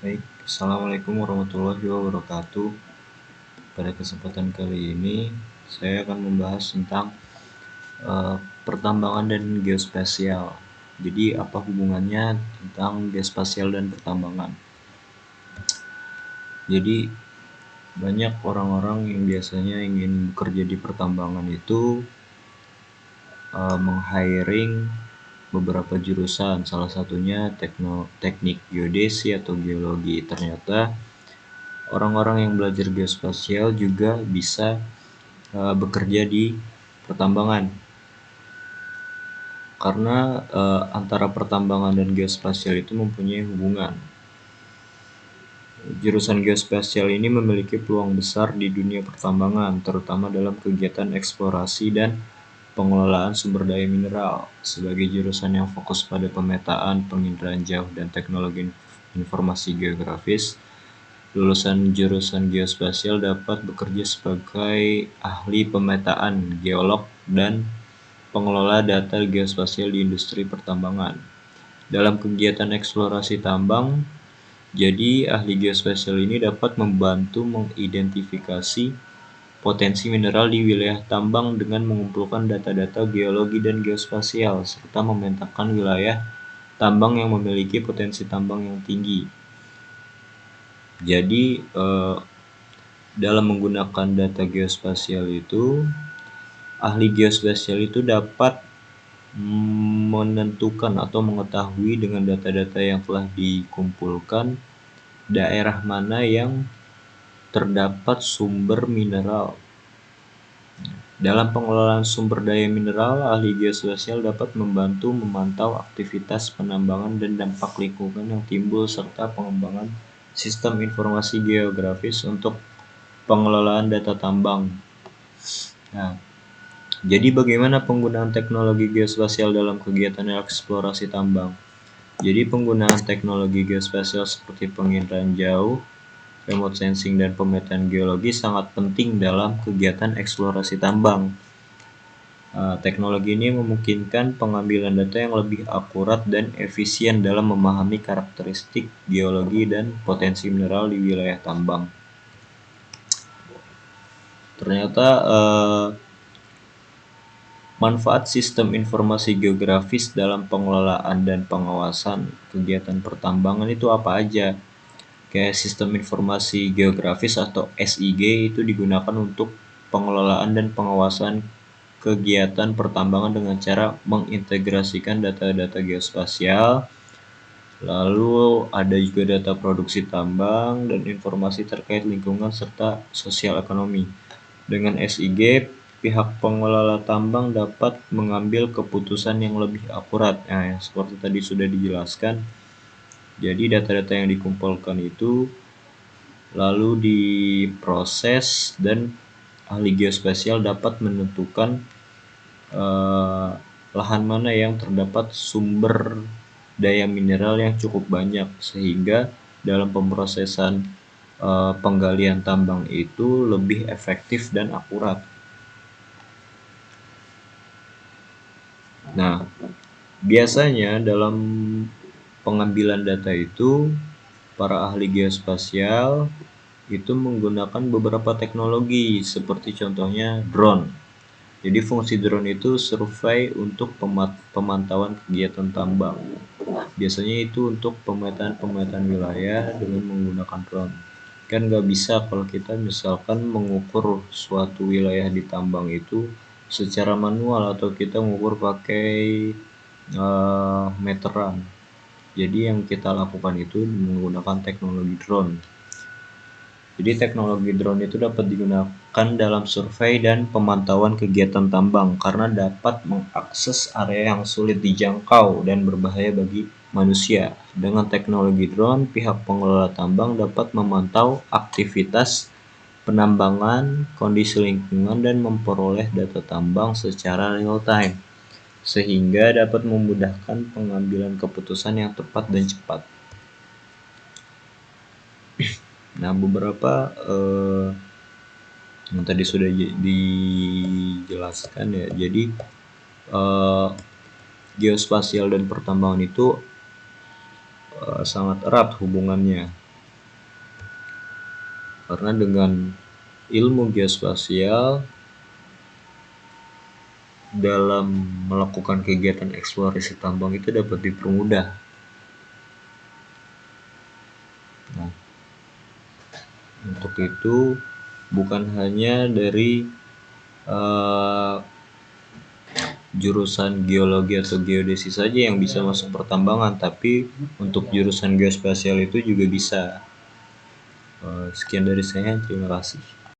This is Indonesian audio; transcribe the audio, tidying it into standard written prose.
Baik, Assalamualaikum warahmatullahi wabarakatuh. Pada kesempatan kali ini, saya akan membahas tentang pertambangan dan geospasial. Jadi, apa hubungannya tentang geospasial dan pertambangan? Jadi, banyak orang-orang yang biasanya ingin bekerja di pertambangan itu meng-hiring beberapa jurusan, salah satunya teknik geodesi atau geologi. Ternyata orang-orang yang belajar geospasial juga bisa bekerja di pertambangan, karena antara pertambangan dan geospasial itu mempunyai hubungan. Jurusan geospasial ini memiliki peluang besar di dunia pertambangan, terutama dalam kegiatan eksplorasi dan pengelolaan sumber daya mineral. Sebagai jurusan yang fokus pada pemetaan, penginderaan jauh, dan teknologi informasi geografis, lulusan jurusan geospasial dapat bekerja sebagai ahli pemetaan, geolog, dan pengelola data geospasial di industri pertambangan. Dalam kegiatan eksplorasi tambang, jadi ahli geospasial ini dapat membantu mengidentifikasi potensi mineral di wilayah tambang dengan mengumpulkan data-data geologi dan geospasial, serta memetakan wilayah tambang yang memiliki potensi tambang yang tinggi. Jadi, dalam menggunakan data geospasial itu, ahli geospasial itu dapat menentukan atau mengetahui dengan data-data yang telah dikumpulkan daerah mana yang terdapat sumber mineral. Dalam pengelolaan sumber daya mineral, ahli geospasial dapat membantu memantau aktivitas penambangan dan dampak lingkungan yang timbul, serta pengembangan sistem informasi geografis untuk pengelolaan data tambang. Nah, jadi bagaimana penggunaan teknologi geospasial dalam kegiatan eksplorasi tambang? Jadi penggunaan teknologi geospasial seperti penginderaan jauh, remote sensing, dan pemetaan geologi sangat penting dalam kegiatan eksplorasi tambang. Teknologi ini memungkinkan pengambilan data yang lebih akurat dan efisien dalam memahami karakteristik geologi dan potensi mineral di wilayah tambang. Ternyata manfaat sistem informasi geografis dalam pengelolaan dan pengawasan kegiatan pertambangan itu apa aja? Kayak sistem informasi geografis atau SIG itu digunakan untuk pengelolaan dan pengawasan kegiatan pertambangan dengan cara mengintegrasikan data-data geospasial. Lalu ada juga data produksi tambang dan informasi terkait lingkungan serta sosial ekonomi. Dengan SIG, pihak pengelola tambang dapat mengambil keputusan yang lebih akurat. Nah, seperti tadi sudah dijelaskan. Jadi data-data yang dikumpulkan itu lalu diproses dan ahli geospasial dapat menentukan lahan mana yang terdapat sumber daya mineral yang cukup banyak, sehingga dalam pemrosesan penggalian tambang itu lebih efektif dan akurat. Nah, biasanya dalam pengambilan data itu, para ahli geospasial itu menggunakan beberapa teknologi, seperti contohnya drone. Jadi fungsi drone itu survei untuk pemantauan kegiatan tambang. Biasanya itu untuk pemetaan wilayah dengan menggunakan drone. Kan nggak bisa kalau kita misalkan mengukur suatu wilayah di tambang itu secara manual atau kita mengukur pakai meteran. Jadi yang kita lakukan itu menggunakan teknologi drone. Jadi teknologi drone itu dapat digunakan dalam survei dan pemantauan kegiatan tambang karena dapat mengakses area yang sulit dijangkau dan berbahaya bagi manusia. Dengan teknologi drone, pihak pengelola tambang dapat memantau aktivitas penambangan, kondisi lingkungan, dan memperoleh data tambang secara real time, sehingga dapat memudahkan pengambilan keputusan yang tepat dan cepat. Nah, beberapa yang tadi sudah dijelaskan ya. Jadi geospasial dan pertambangan itu sangat erat hubungannya. Karena dengan ilmu geospasial dalam melakukan kegiatan eksplorasi tambang itu dapat dipermudah. Nah, untuk itu bukan hanya dari eh, jurusan geologi atau geodesi saja yang bisa masuk pertambangan, tapi untuk jurusan geospasial itu juga bisa. Sekian dari saya, terima kasih.